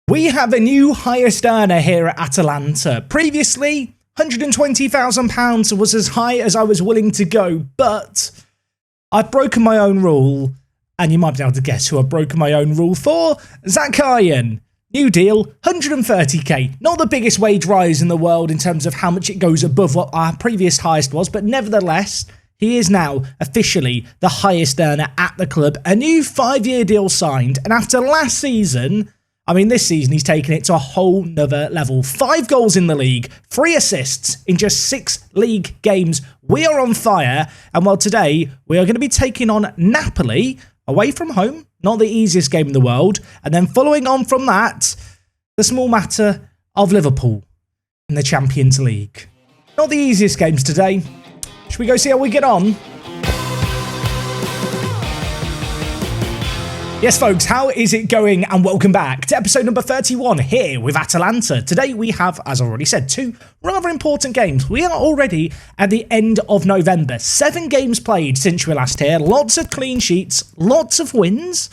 We have a new highest earner here at Atalanta. Previously, £120,000 was as high as I was willing to go, but I've broken my own rule, and you might be able to guess who I've broken my own rule for. Zakarian. New deal, 130k. Not the biggest wage rise in the world in terms of how much it goes above what our previous highest was, but nevertheless, he is now officially the highest earner at the club. A new 5-year deal signed, and after last season, this season he's taken it to a whole nother level. 5 goals in the league, 3 assists in just 6 league games. We are on fire, and well, today we are going to be taking on Napoli away from home. Not the easiest game in the world. And then following on from that, the small matter of Liverpool in the Champions League. Not the easiest games today. Should we go see how we get on? Yes, folks, how is it going? And welcome back to episode number 31 here with Atalanta. Today we have, as I already said, 2 rather important games. We are already at the end of November. 7 games played since we were last here. Lots of clean sheets, lots of wins.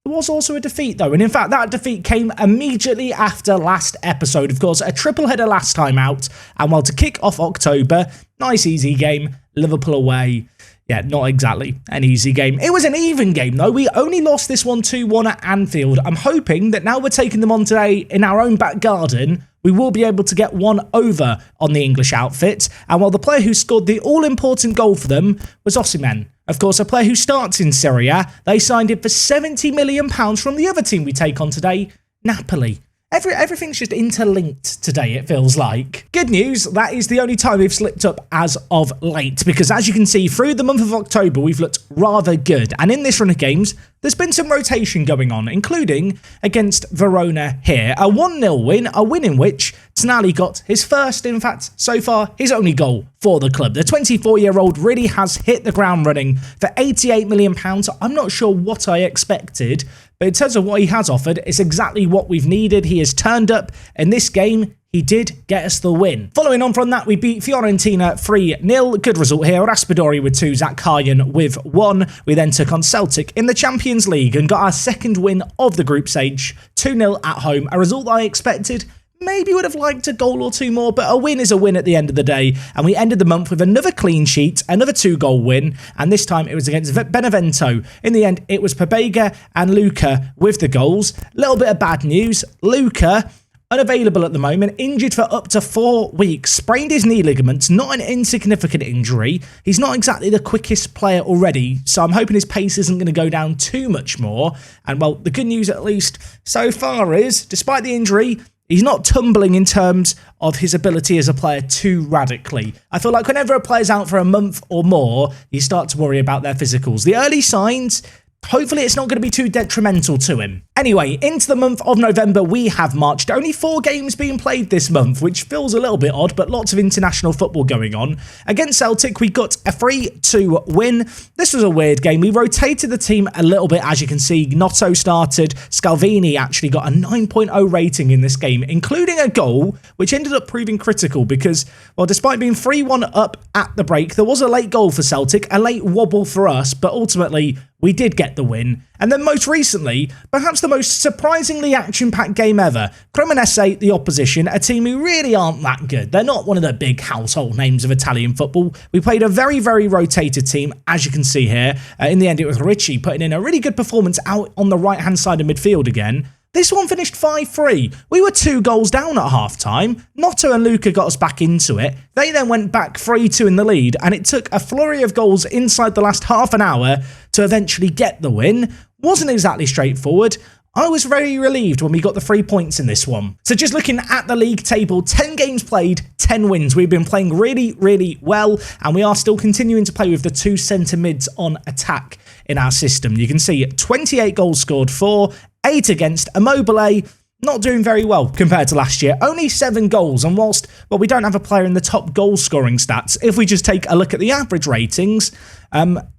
There was also a defeat, though. And in fact, that defeat came immediately after last episode. Of course, a triple header last time out. And well, to kick off October, nice easy game, Liverpool away. Yeah, not exactly an easy game. It was an even game, though. We only lost this one 2-1 at Anfield. I'm hoping that now we're taking them on today in our own back garden, we will be able to get one over on the English outfit. And while the player who scored the all-important goal for them was Osimhen. Of course, a player who starts in Serie A. They signed him for £70 million from the other team we take on today, Napoli. Everything's just interlinked today, it feels like. Good news, that is the only time we've slipped up as of late, because as you can see, through the month of October, we've looked rather good. And in this run of games, there's been some rotation going on, including against Verona here. A 1-0 win, a win in which Tonali got his first, in fact, so far, his only goal for the club. The 24-year-old really has hit the ground running for £88 million. I'm not sure what I expected, but in terms of what he has offered, it's exactly what we've needed. He has turned up in this game. He did get us the win. Following on from that, we beat Fiorentina 3-0. Good result here. Raspadori with 2, Zakarian with 1. We then took on Celtic in the Champions League and got our second win of the group stage, 2-0 at home. A result that I expected. Maybe would have liked a goal or 2 more, but a win is a win at the end of the day. And we ended the month with another clean sheet, another 2-goal win, and this time it was against Benevento. In the end, it was Pabega and Luca with the goals. Little bit of bad news. Luca, unavailable at the moment, injured for up to 4 weeks, sprained his knee ligaments, not an insignificant injury. He's not exactly the quickest player already, so I'm hoping his pace isn't going to go down too much more. And well, the good news at least so far is, despite the injury, he's not tumbling in terms of his ability as a player too radically. I feel like whenever a player's out for a month or more, you start to worry about their physicals. The early signs, hopefully it's not going to be too detrimental to him. Anyway, into the month of November we have marched. Only 4 games being played this month, which feels a little bit odd, but lots of international football going on. Against Celtic, we got a 3-2 win. This was a weird game. We rotated the team a little bit, as you can see. Gnotto started. Scalvini actually got a 9.0 rating in this game, including a goal, which ended up proving critical because, well, despite being 3-1 up at the break, there was a late goal for Celtic, a late wobble for us, but ultimately we did get the win. And then most recently, perhaps the most surprisingly action-packed game ever, Cremonese, the opposition, a team who really aren't that good. They're not one of the big household names of Italian football. We played a very, very rotated team, as you can see here. In the end, it was Ricci putting in a really good performance out on the right-hand side of midfield again. This one finished 5-3. We were 2 goals down at half-time. Gnotto and Luca got us back into it. They then went back 3-2 in the lead, and it took a flurry of goals inside the last half an hour to eventually get the win. Wasn't exactly straightforward. I was very relieved when we got the 3 points in this one. So just looking at the league table, 10 games played, 10 wins. We've been playing really, really well, and we are still continuing to play with the 2 centre mids on attack in our system. You can see 28 goals scored for, 8 against. Immobile, not doing very well compared to last year. Only 7 goals, and whilst, well, we don't have a player in the top goal scoring stats, if we just take a look at the average ratings,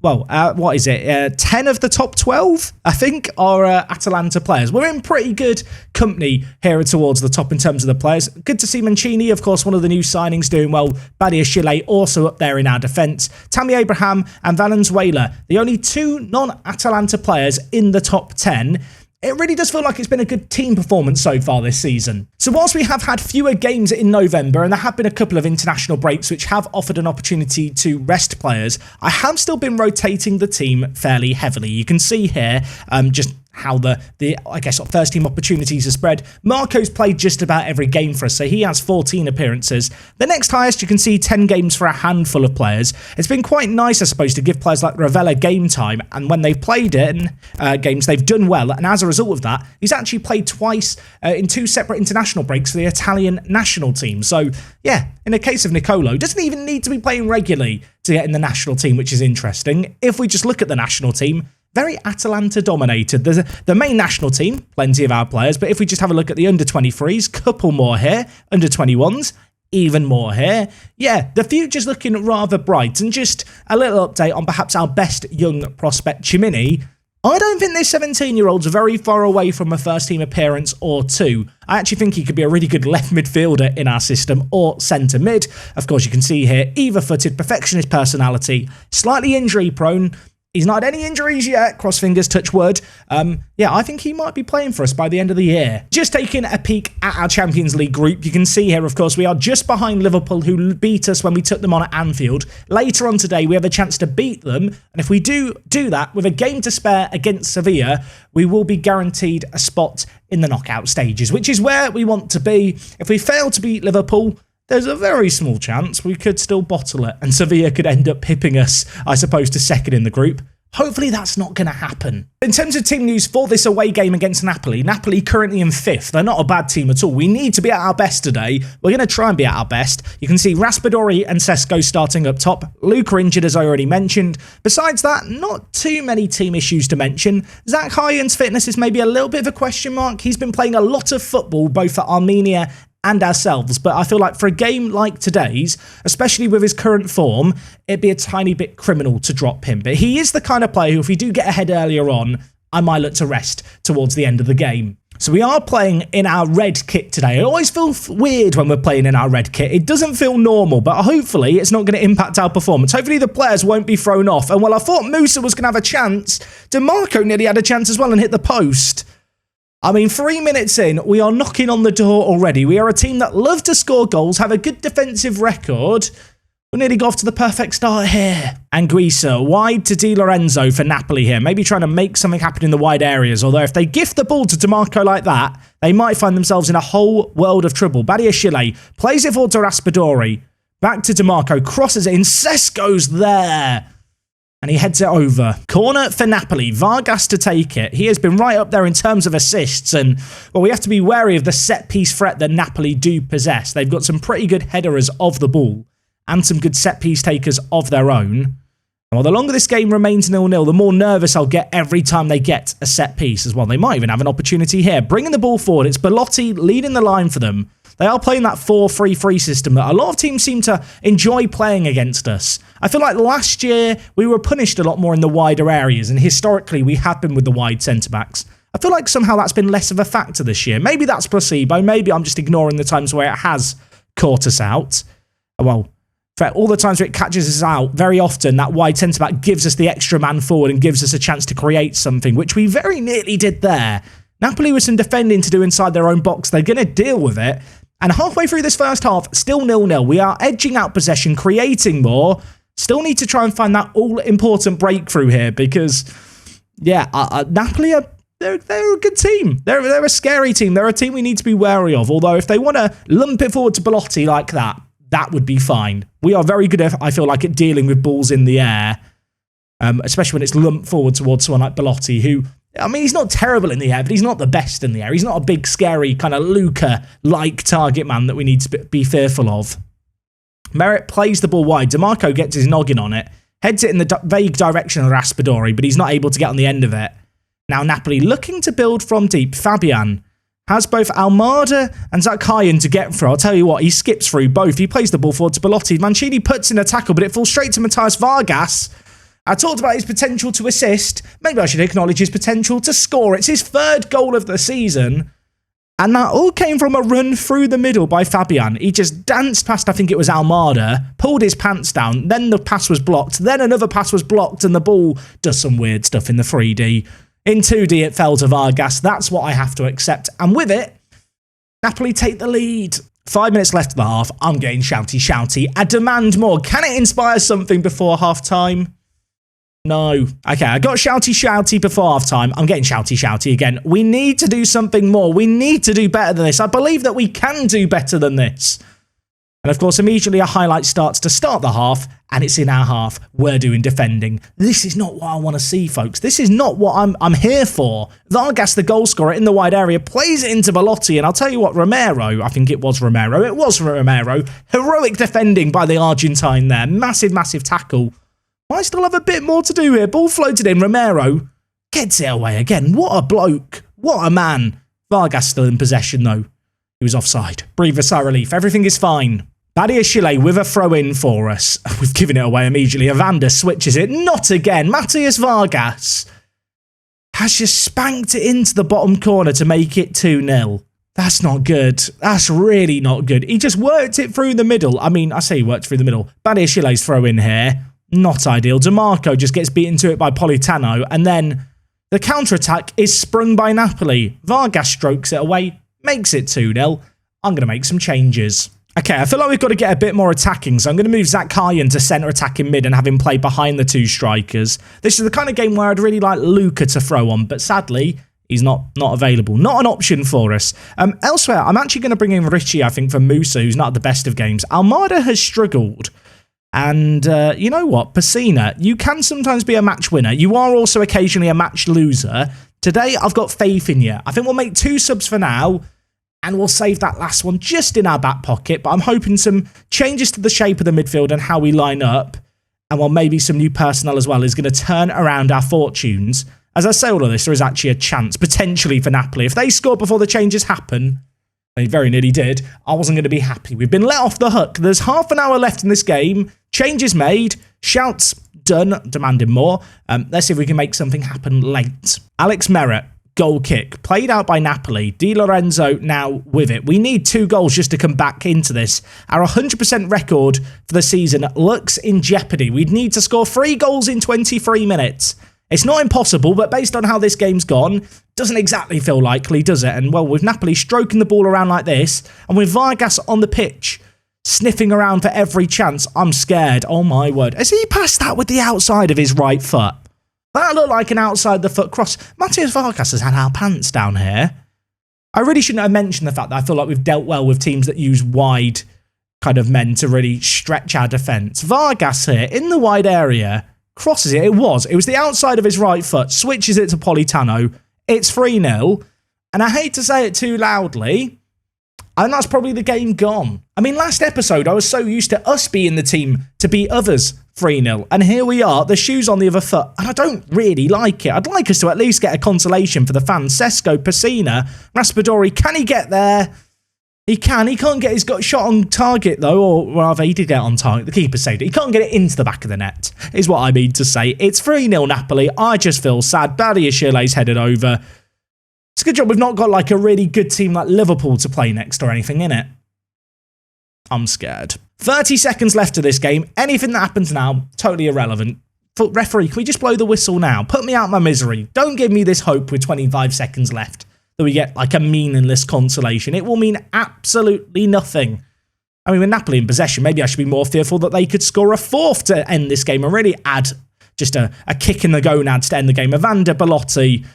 what is it? 10 of the top 12, I think, are Atalanta players. We're in pretty good company here towards the top in terms of the players. Good to see Mancini, of course, one of the new signings, doing well. Badiashile also up there in our defence. Tammy Abraham and Valenzuela, the only 2 non-Atalanta players in the top 10. it really does feel like it's been a good team performance so far this season. So whilst we have had fewer games in November, and there have been a couple of international breaks which have offered an opportunity to rest players, I have still been rotating the team fairly heavily. You can see here just how the I guess first team opportunities are spread. Marco's played just about every game for us, so he has 14 appearances. The next highest, you can see 10 games for a handful of players. It's been quite nice, I suppose, to give players like Ravella game time, and when they've played it in games, they've done well, and as a result of that, he's actually played twice in 2 separate international breaks for the Italian national team. So yeah, in the case of Nicolo, doesn't even need to be playing regularly to get in the national team, which is interesting. If we just look at the national team, very Atalanta dominated. There's the main national team, plenty of our players, but if we just have a look at the under-23s, couple more here, under-21s, even more here. Yeah, the future's looking rather bright, and just a little update on perhaps our best young prospect, Chimini. I don't think this 17-year-old's very far away from a first-team appearance or 2. I actually think he could be a really good left midfielder in our system, or centre mid. Of course, you can see here, either-footed, perfectionist personality, slightly injury-prone. He's not had any injuries yet, cross fingers, touch wood. Yeah, I think he might be playing for us by the end of the year. Just taking a peek at our Champions League group, you can see here, of course, we are just behind Liverpool, who beat us when we took them on at Anfield. Later on today, we have a chance to beat them, and if we do that with a game to spare against Sevilla, we will be guaranteed a spot in the knockout stages, which is where we want to be. If we fail to beat Liverpool, there's a very small chance we could still bottle it, and Sevilla could end up pipping us, I suppose, to second in the group. Hopefully that's not going to happen. In terms of team news for this away game against Napoli, Napoli currently in 5th. They're not a bad team at all. We need to be at our best today. We're going to try and be at our best. You can see Raspadori and Sesko starting up top. Luca injured, as I already mentioned. Besides that, not too many team issues to mention. Zach Hyen's fitness is maybe a little bit of a question mark. He's been playing a lot of football, both for Armenia and ourselves, but I feel like for a game like today's, especially with his current form, it'd be a tiny bit criminal to drop him. But he is the kind of player who, if we do get ahead earlier on, I might look to rest towards the end of the game. So we are playing in our red kit today. It always feels weird when we're playing in our red kit. It doesn't feel normal, but hopefully it's not going to impact our performance. Hopefully the players won't be thrown off. And while I thought Musa was going to have a chance, DeMarco nearly had a chance as well and hit the post. I mean, 3 minutes in, we are knocking on the door already. We are a team that love to score goals, have a good defensive record. We nearly got off to the perfect start here. Anguissa, wide to Di Lorenzo for Napoli here. Maybe trying to make something happen in the wide areas. Although if they gift the ball to DeMarco like that, they might find themselves in a whole world of trouble. Badiashile plays it forward to Raspadori. Back to DeMarco, crosses it in. Sesko's there. And he heads it over. Corner for Napoli. Vargas to take it. He has been right up there in terms of assists. And, well, we have to be wary of the set-piece threat that Napoli do possess. They've got some pretty good headers of the ball and some good set-piece takers of their own. And, well, the longer this game remains 0-0, the more nervous I'll get every time they get a set-piece as well. They might even have an opportunity here. Bringing the ball forward. It's Belotti leading the line for them. They are playing that 4-3-3 system that a lot of teams seem to enjoy playing against us. I feel like last year we were punished a lot more in the wider areas, and historically we have been with the wide centre-backs. I feel like somehow that's been less of a factor this year. Maybe that's placebo. Maybe I'm just ignoring the times where it has caught us out. Well, for all the times where it catches us out, very often that wide centre-back gives us the extra man forward and gives us a chance to create something, which we very nearly did there. Napoli with some defending to do inside their own box. They're going to deal with it. And halfway through this first half, still 0-0. We are edging out possession, creating more. Still need to try and find that all-important breakthrough here because, yeah, Napoli they're a good team. They're a scary team. They're a team we need to be wary of. Although if they want to lump it forward to Belotti like that, that would be fine. We are very good, I feel like, at dealing with balls in the air, especially when it's lumped forward towards someone like Belotti, who, I mean, he's not terrible in the air, but he's not the best in the air. He's not a big, scary, kind of Luca-like target man that we need to be fearful of. Merritt plays the ball wide. DeMarco gets his noggin on it, heads it in the vague direction of Raspadori, but he's not able to get on the end of it. Now Napoli looking to build from deep. Fabian has both Almada and Zakhayan to get through. I'll tell you what, he skips through both. He plays the ball forward to Belotti. Mancini puts in a tackle, but it falls straight to Matthias Vargas. I talked about his potential to assist. Maybe I should acknowledge his potential to score. It's his 3rd goal of the season. And that all came from a run through the middle by Fabian. He just danced past, I think it was Almada, pulled his pants down, then the pass was blocked, then another pass was blocked, and the ball does some weird stuff in the 3D. In 2D, it fell to Vargas. That's what I have to accept. And with it, Napoli take the lead. 5 minutes left of the half. I'm getting shouty. I demand more. Can it inspire something before half-time? No. Okay, I got shouty before half-time. I'm getting shouty again. We need to do something more. We need to do better than this. I believe that we can do better than this. And of course, immediately a highlight starts to start the half, and it's in our half. We're doing defending. This is not what I want to see, folks. This is not what I'm here for. Vargas, the goal scorer in the wide area, plays it into Belotti, and I'll tell you what, Romero, I think it was Romero. It was Romero. Heroic defending by the Argentine there. Massive tackle. I still have a bit more to do here. Ball floated in. Romero gets it away again. What a bloke. What a man. Vargas still in possession, though. He was offside. Breathe a sigh of relief. Everything is fine. Badiashile with a throw-in for us. We've given it away immediately. Evander switches it. Not again. Matthias Vargas has just spanked it into the bottom corner to make it 2-0. That's not good. That's really not good. He just worked it through the middle. I mean, I say he worked through the middle. Badiashile's throw-in here. Not ideal. DeMarco just gets beaten to it by Politano. And then the counter-attack is sprung by Napoli. Vargas strokes it away. Makes it 2-0. I'm going to make some changes. Okay, I feel like we've got to get a bit more attacking, so I'm going to move Zach Karyan to centre attack in mid and have him play behind the two strikers. This is the kind of game where I'd really like Luca to throw on, but sadly, he's not available. Not an option for us. Elsewhere, I'm actually going to bring in Richie, I think, for Musa, who's not at the best of games. Almada has struggled. And you know what? Pessina, you can sometimes be a match winner. You are also occasionally a match loser. Today, I've got faith in you. I think we'll make 2 subs for now. And we'll save that last one just in our back pocket. But I'm hoping some changes to the shape of the midfield and how we line up. And well, maybe some new personnel as well is going to turn around our fortunes. As I say all of this, there is actually a chance, potentially, for Napoli. If they score before the changes happen, they very nearly did, I wasn't going to be happy. We've been let off the hook. There's half an hour left in this game. Changes made. Shouts done. Demanding more. Let's see if we can make something happen late. Alex Merritt. Goal kick, played out by Napoli. Di Lorenzo now with it. We need 2 goals just to come back into this. Our 100% record for the season looks in jeopardy. We'd need to score 3 goals in 23 minutes. It's not impossible, but based on how this game's gone, doesn't exactly feel likely, does it? And well, with Napoli stroking the ball around like this, and with Vargas on the pitch, sniffing around for every chance, I'm scared. Oh my word. Has he passed that with the outside of his right foot? That looked like an outside the foot cross. Matthias Vargas has had our pants down here. I really shouldn't have mentioned the fact that I feel like we've dealt well with teams that use wide kind of men to really stretch our defence. Vargas here in the wide area crosses it. It was the outside of his right foot, switches it to Politano. It's 3-0. And I hate to say it too loudly, and that's probably the game gone. I mean, last episode, I was so used to us being the team to beat others 3-0. And here we are, the shoe's on the other foot. And I don't really like it. I'd like us to at least get a consolation for the fans. Sesko, Pessina, Raspadori, can he get there? He can. He can't get his shot on target, though. Or rather, he did get on target. The keeper saved it. He can't get it into the back of the net, is what I mean to say. It's 3-0 Napoli. I just feel sad. Badiashile's headed over. It's a good job we've not got like a really good team like Liverpool to play next or anything, innit? I'm scared. 30 seconds left of this game. Anything that happens now, totally irrelevant. Referee, can we just blow the whistle now? Put me out of my misery. Don't give me this hope with 25 seconds left that we get like a meaningless consolation. It will mean absolutely nothing. I mean, with Napoli in possession, maybe I should be more fearful that they could score a 4th to end this game and really add just a kick in the gonads to end the game. Evander, Belotti,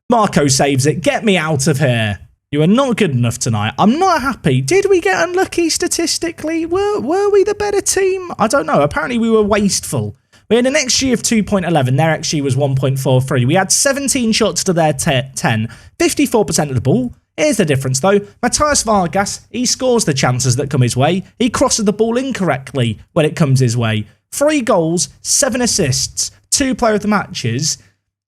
Marco saves it. Get me out of here. You are not good enough tonight. I'm not happy. Did we get unlucky statistically? Were we the better team? I don't know. Apparently we were wasteful. We had an XG of 2.11. Their XG was 1.43. We had 17 shots to their 10. 54% of the ball. Here's the difference, though. Matthias Vargas, he scores the chances that come his way. He crosses the ball incorrectly when it comes his way. 3 goals, 7 assists, 2 player of the matches.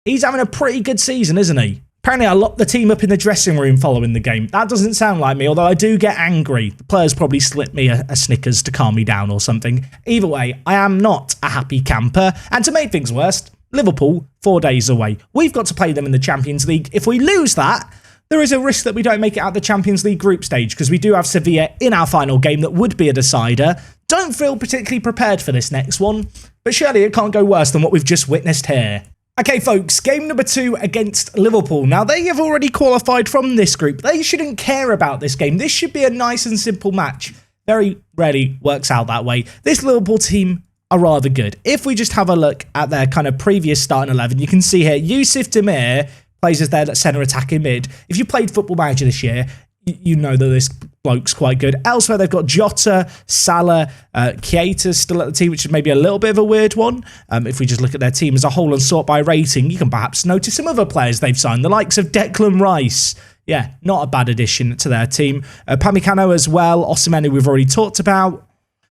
He's having a pretty good season, isn't he? Apparently, I locked the team up in the dressing room following the game. That doesn't sound like me, although I do get angry. The players probably slipped me a Snickers to calm me down or something. Either way, I am not a happy camper. And to make things worse, Liverpool, 4 days away. We've got to play them in the Champions League. If we lose that, there is a risk that we don't make it out the Champions League group stage because we do have Sevilla in our final game that would be a decider. Don't feel particularly prepared for this next one, but surely it can't go worse than what we've just witnessed here. Okay, folks, game number 2 against Liverpool. Now, they have already qualified from this group. They shouldn't care about this game. This should be a nice and simple match. Very rarely works out that way. This Liverpool team are rather good. If we just have a look at their kind of previous starting 11, you can see here, Yusuf Demir plays as their centre attacking mid. If you played Football Manager this year, you know that this bloke's quite good. Elsewhere, they've got Jota, Salah, Keita's still at the team, which is maybe a little bit of a weird one. If we just look at their team as a whole and sort by rating, you can perhaps notice some other players they've signed, the likes of Declan Rice. Yeah, not a bad addition to their team. Pamecano as well, Osimhen, we've already talked about.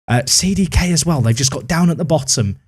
CDK as well, they've just got down at the bottom.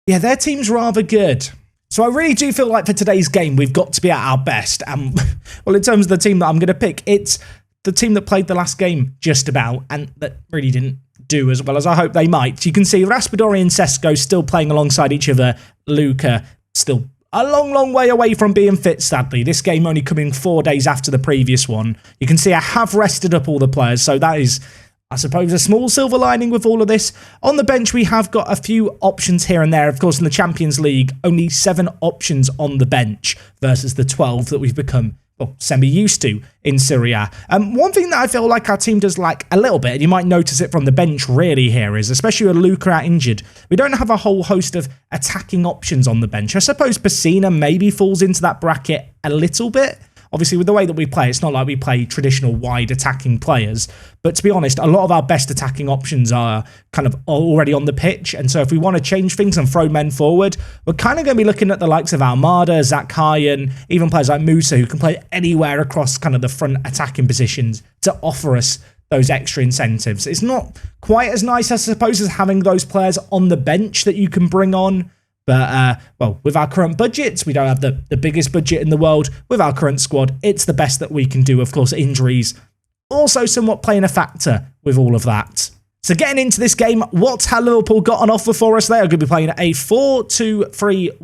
Yeah, their team's rather good. So I really do feel like for today's game, we've got to be at our best. And, well, in terms of the team that I'm going to pick, it's the team that played the last game just about and that really didn't do as well as I hope they might. You can see Raspadori and Sesko still playing alongside each other. Luca still a long, long way away from being fit, sadly. This game only coming 4 days after the previous one. You can see I have rested up all the players, so that is, I suppose, a small silver lining with all of this. On the bench, we have got a few options here and there. Of course, in the Champions League, only 7 options on the bench versus the 12 that we've become, well, semi-used to in Serie A. One thing that I feel like our team does like a little bit, and you might notice it from the bench really here, is especially with Luca out injured, we don't have a whole host of attacking options on the bench. I suppose Pessina maybe falls into that bracket a little bit. Obviously, with the way that we play, it's not like we play traditional wide attacking players. But to be honest, a lot of our best attacking options are kind of already on the pitch. And so if we want to change things and throw men forward, we're kind of going to be looking at the likes of Almada, Zach Hyan, even players like Musa, who can play anywhere across kind of the front attacking positions to offer us those extra incentives. It's not quite as nice, I suppose, as having those players on the bench that you can bring on. But, well, with our current budgets, we don't have the biggest budget in the world. With our current squad, it's the best that we can do. Of course, injuries also somewhat playing a factor with all of that. So getting into this game, what's how Liverpool got on offer for us? They are going to be playing a 4-2-3-1.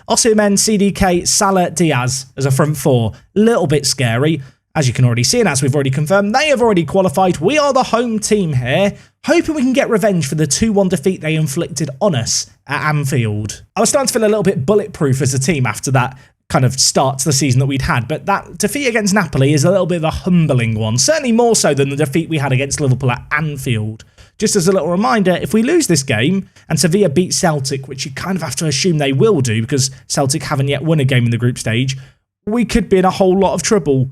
Osimhen, CDK, Salah, Diaz as a front four. Little bit scary. As you can already see, and as we've already confirmed, they have already qualified. We are the home team here, hoping we can get revenge for the 2-1 defeat they inflicted on us at Anfield. I was starting to feel a little bit bulletproof as a team after that kind of start to the season that we'd had, but that defeat against Napoli is a little bit of a humbling one, certainly more so than the defeat we had against Liverpool at Anfield. Just as a little reminder, if we lose this game and Sevilla beat Celtic, which you kind of have to assume they will do because Celtic haven't yet won a game in the group stage, we could be in a whole lot of trouble.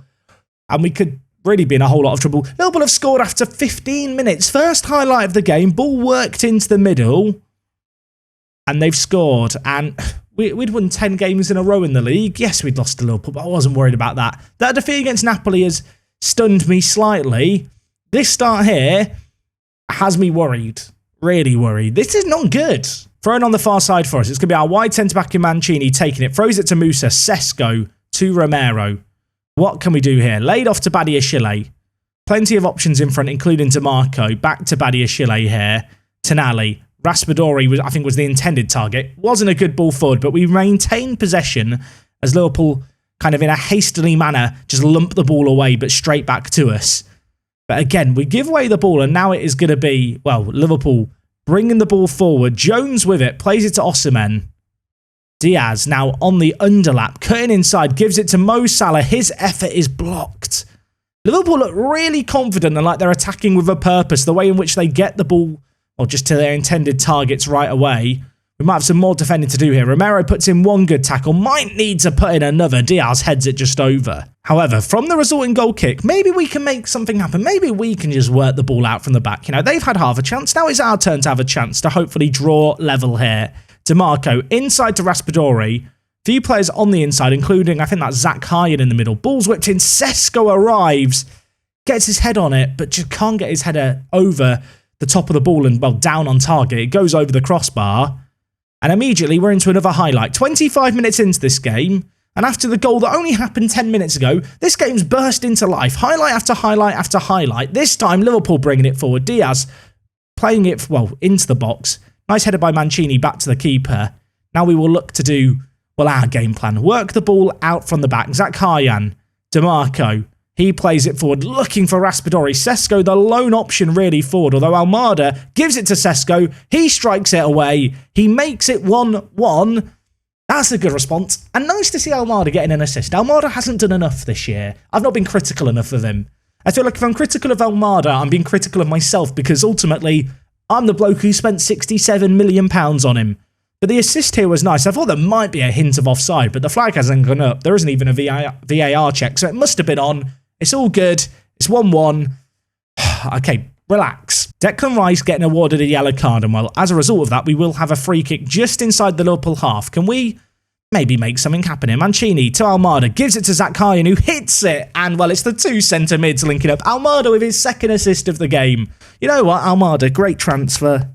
And we could really be in a whole lot of trouble. Liverpool have scored after 15 minutes. First highlight of the game. Ball worked into the middle. And they've scored. And we'd won 10 games in a row in the league. Yes, we'd lost to Liverpool, but I wasn't worried about that. That defeat against Napoli has stunned me slightly. This start here has me worried. Really worried. This is not good. Thrown on the far side for us. It's going to be our wide centre-back in Mancini taking it. Throws it to Musa. Sesko to Romero. What can we do here? Laid off to Badiashile. Plenty of options in front, including DeMarco. Back to Badiashile here. Tonali. Raspadori, I think, was the intended target. Wasn't a good ball forward, but we maintained possession as Liverpool kind of in a hastily manner just lump the ball away, but straight back to us. But again, we give away the ball, and now it is going to be, well, Liverpool bringing the ball forward. Jones with it. Plays it to Osimhen. Diaz now on the underlap, cutting inside, gives it to Mo Salah. His effort is blocked. Liverpool look really confident and like they're attacking with a purpose. The way in which they get the ball, or just to their intended targets right away. We might have some more defending to do here. Romero puts in one good tackle, might need to put in another. Diaz heads it just over. However, from the resulting goal kick, maybe we can make something happen. Maybe we can just work the ball out from the back. You know, they've had half a chance. Now it's our turn to have a chance to hopefully draw level here. DeMarco inside to Raspadori. Few players on the inside, including, I think that's Zach Hyan in the middle. Ball's whipped in. Sesko arrives, gets his head on it, but just can't get his header over the top of the ball and, well, down on target. It goes over the crossbar. And immediately we're into another highlight. 25 minutes into this game, and after the goal that only happened 10 minutes ago, this game's burst into life. Highlight after highlight after highlight. This time, Liverpool bringing it forward. Diaz playing it, well, into the box. Nice header by Mancini back to the keeper. Now we will look to do, well, our game plan. Work the ball out from the back. Zach Hyan, DeMarco. He plays it forward, looking for Raspadori. Sesko, the lone option really forward, although Almada gives it to Sesko. He strikes it away. He makes it 1-1. That's a good response. And nice to see Almada getting an assist. Almada hasn't done enough this year. I've not been critical enough of him. I feel like if I'm critical of Almada, I'm being critical of myself because ultimately, I'm the bloke who spent £67 million on him. But the assist here was nice. I thought there might be a hint of offside, but the flag hasn't gone up. There isn't even a VAR check, so it must have been on. It's all good. It's 1-1. Okay, relax. Declan Rice getting awarded a yellow card, and well, as a result of that, we will have a free kick just inside the Liverpool half. Can we maybe make something happen here? Mancini to Almada, gives it to Zakarian, who hits it, and well, it's the two centre mids linking up. Almada with his second assist of the game. You know what, Almada, great transfer.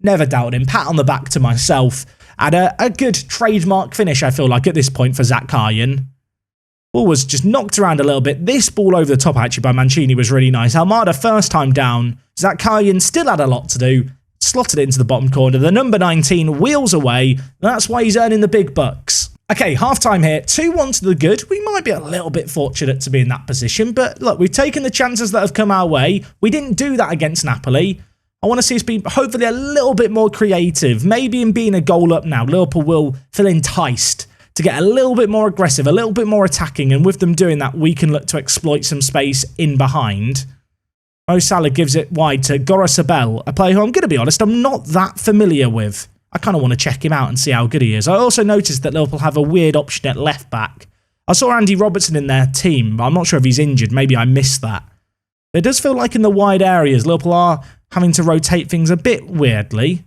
Never doubted him. Pat on the back to myself. And a good trademark finish, I feel like, at this point for Zakarian. Ball was just knocked around a little bit. This ball over the top, actually, by Mancini was really nice. Almada, first time down. Zakarian still had a lot to do. Slotted it into the bottom corner. The number 19 wheels away. That's why he's earning the big bucks. Okay, half-time here. 2-1 to the good. We might be a little bit fortunate to be in that position. But look, we've taken the chances that have come our way. We didn't do that against Napoli. I want to see us be hopefully a little bit more creative. Maybe in being a goal up now, Liverpool will feel enticed to get a little bit more aggressive, a little bit more attacking, and with them doing that, we can look to exploit some space in behind. Mo Salah gives it wide to Gorosabel, a player who I'm going to be honest, I'm not that familiar with. I kind of want to check him out and see how good he is. I also noticed that Liverpool have a weird option at left back. I saw Andy Robertson in their team, but I'm not sure if he's injured. Maybe I missed that. It does feel like in the wide areas, Liverpool are having to rotate things a bit weirdly.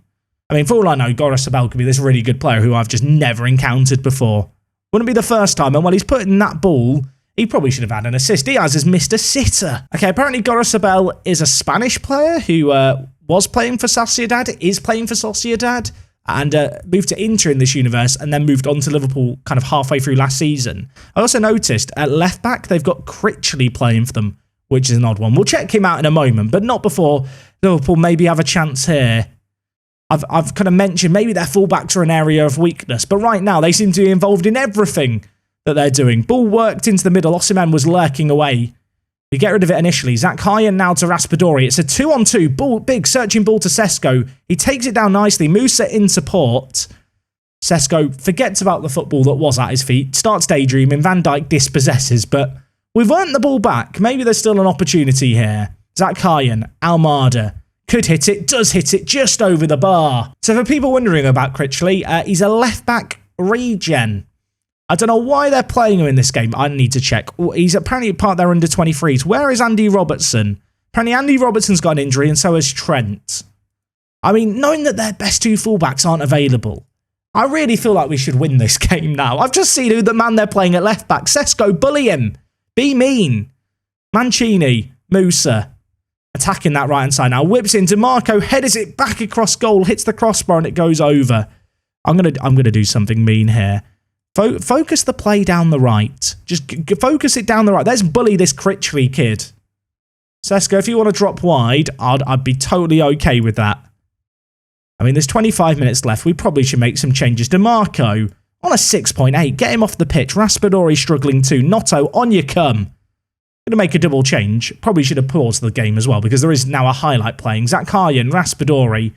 I mean, for all I know, Gorosabel could be this really good player who I've just never encountered before. Wouldn't be the first time, and while he's putting that ball, he probably should have had an assist. Diaz has missed a sitter. Okay, apparently Gorosabel is a Spanish player who was playing for Sociedad, is playing for Sociedad, and moved to Inter in this universe, and then moved on to Liverpool kind of halfway through last season. I also noticed at left back, they've got Critchley playing for them, which is an odd one. We'll check him out in a moment, but not before Liverpool maybe have a chance here. I've kind of mentioned maybe their fullbacks are an area of weakness, but right now they seem to be involved in everything that they're doing. Ball worked into the middle. Osimhen was lurking away. You get rid of it initially. Zakarian now to Raspadori. It's a 2-on-2. Ball, big searching ball to Sesko. He takes it down nicely. Musa in support. Sesko forgets about the football that was at his feet. Starts daydreaming. Van Dijk dispossesses, but we've earned the ball back. Maybe there's still an opportunity here. Zakarian, Almada. Could hit it, does hit it just over the bar. So for people wondering about Critchley, he's a left-back regen. I don't know why they're playing him in this game. I need to check. He's apparently part of their under-23s. Where is Andy Robertson? Apparently Andy Robertson's got an injury and so has Trent. I mean, knowing that their best two fullbacks aren't available, I really feel like we should win this game now. I've just seen who the man they're playing at left-back. Sesko, bully him. Be mean. Mancini, Musa. Attacking that right-hand side now. Whips into Marco, headers it back across goal, hits the crossbar and it goes over. I'm gonna do something mean here. Focus the play down the right. Just focus it down the right. Let's bully this Critchley kid. Sesko, if you want to drop wide, I'd be totally okay with that. I mean, there's 25 minutes left. We probably should make some changes. DeMarco on a 6.8. Get him off the pitch. Raspadori struggling too. Notto, on you come. Going to make a double change. Probably should have paused the game as well because there is now a highlight playing. Zakarian, Raspadori.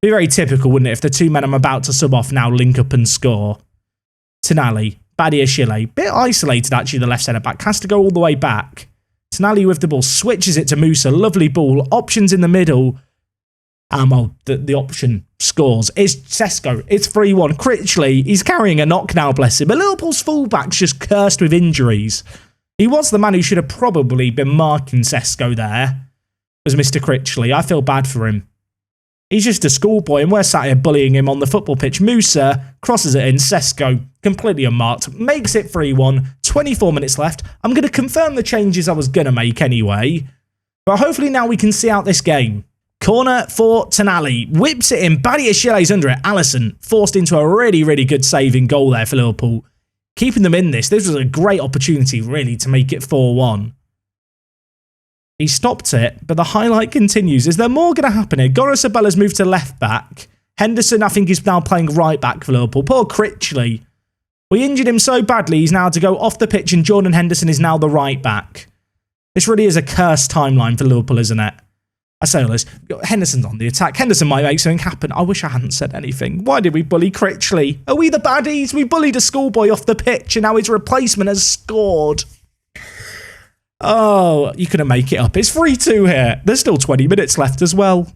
Be very typical, wouldn't it, if the two men I'm about to sub off now link up and score. Tonali, Badiashile. Bit isolated, actually, the left centre-back. Has to go all the way back. Tonali with the ball. Switches it to Musa. Lovely ball. Options in the middle. Well, the option scores. It's Sesko. It's 3-1. Critchley, he's carrying a knock now, bless him. But Liverpool's fullback's just cursed with injuries. He was the man who should have probably been marking Sesko there, was Mr. Critchley. I feel bad for him. He's just a schoolboy, and we're sat here bullying him on the football pitch. Musa crosses it in. Sesko, completely unmarked, makes it 3-1. 24 minutes left. I'm going to confirm the changes I was going to make anyway. But hopefully now we can see out this game. Corner for Tonali. Whips it in. Badiashile's under it. Alisson forced into a really, really good saving goal there for Liverpool. Keeping them in this. This was a great opportunity, really, to make it 4-1. He stopped it, but the highlight continues. Is there more going to happen here? Gorosabella's moved to left back. Henderson, I think, is now playing right back for Liverpool. Poor Critchley. We injured him so badly, he's now to go off the pitch, and Jordan Henderson is now the right back. This really is a cursed timeline for Liverpool, isn't it? I say all this. Henderson's on the attack. Henderson might make something happen. I wish I hadn't said anything. Why did we bully Critchley? Are we the baddies? We bullied a schoolboy off the pitch and now his replacement has scored. Oh, you couldn't make it up. It's 3-2 here. There's still 20 minutes left as well.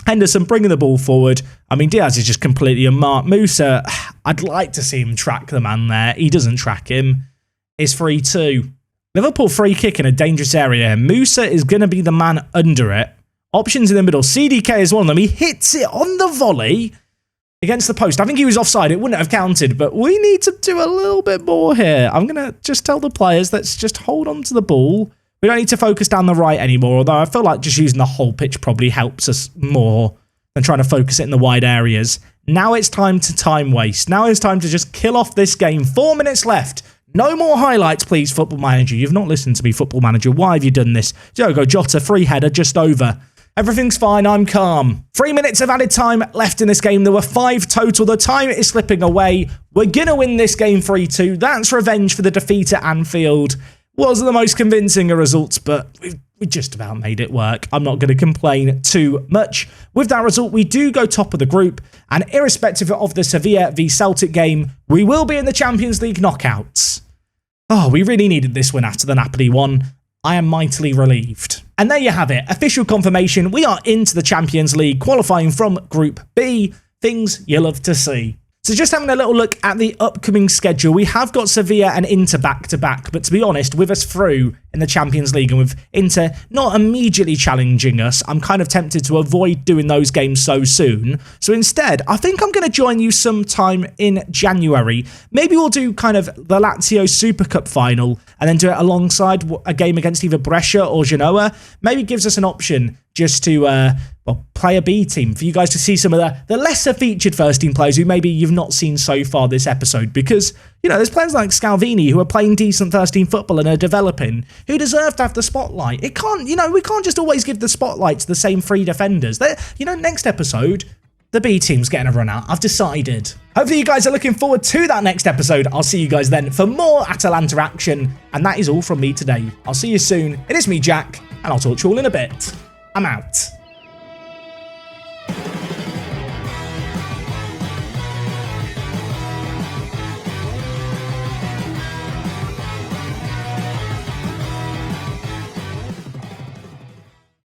Henderson bringing the ball forward. I mean, Diaz is just completely unmarked. Musa, I'd like to see him track the man there. He doesn't track him. It's 3-2. Liverpool free kick in a dangerous area. Musa is going to be the man under it. Options in the middle. CDK is one of them. He hits it on the volley against the post. I think he was offside. It wouldn't have counted, but we need to do a little bit more here. I'm going to just tell the players, let's just hold on to the ball. We don't need to focus down the right anymore, although I feel like just using the whole pitch probably helps us more than trying to focus it in the wide areas. Now it's time to time waste. Now it's time to just kill off this game. 4 minutes left. No more highlights, please, Football Manager. You've not listened to me, Football Manager. Why have you done this? Diogo Jota, free header, just over. Everything's fine. I'm calm. 3 minutes of added time left in this game. There were 5 total. The time is slipping away. We're going to win this game 3-2. That's revenge for the defeat at Anfield. Wasn't the most convincing of results, but we just about made it work. I'm not going to complain too much. With that result, we do go top of the group, and irrespective of the Sevilla v Celtic game, we will be in the Champions League knockouts. Oh, we really needed this win after the Napoli one. I am mightily relieved. And there you have it. Official confirmation. We are into the Champions League, qualifying from Group B. Things you love to see. So just having a little look at the upcoming schedule, we have got Sevilla and Inter back-to-back, but to be honest, with us through in the Champions League and with Inter not immediately challenging us, I'm kind of tempted to avoid doing those games so soon. So instead, I think I'm going to join you sometime in January. Maybe we'll do kind of the Lazio Super Cup final and then do it alongside a game against either Brescia or Genoa. Maybe gives us an option just to play a B team for you guys to see some of the lesser featured first team players who maybe you've not seen so far this episode, because, you know, there's players like Scalvini who are playing decent first team football and are developing, who deserve to have the spotlight. It can't, you know, we can't just always give the spotlight to the same 3 defenders. You know, next episode, the B team's getting a run out. I've decided. Hopefully you guys are looking forward to that next episode. I'll see you guys then for more Atalanta action. And that is all from me today. I'll see you soon. It is me, Jack, and I'll talk to you all in a bit. I'm out.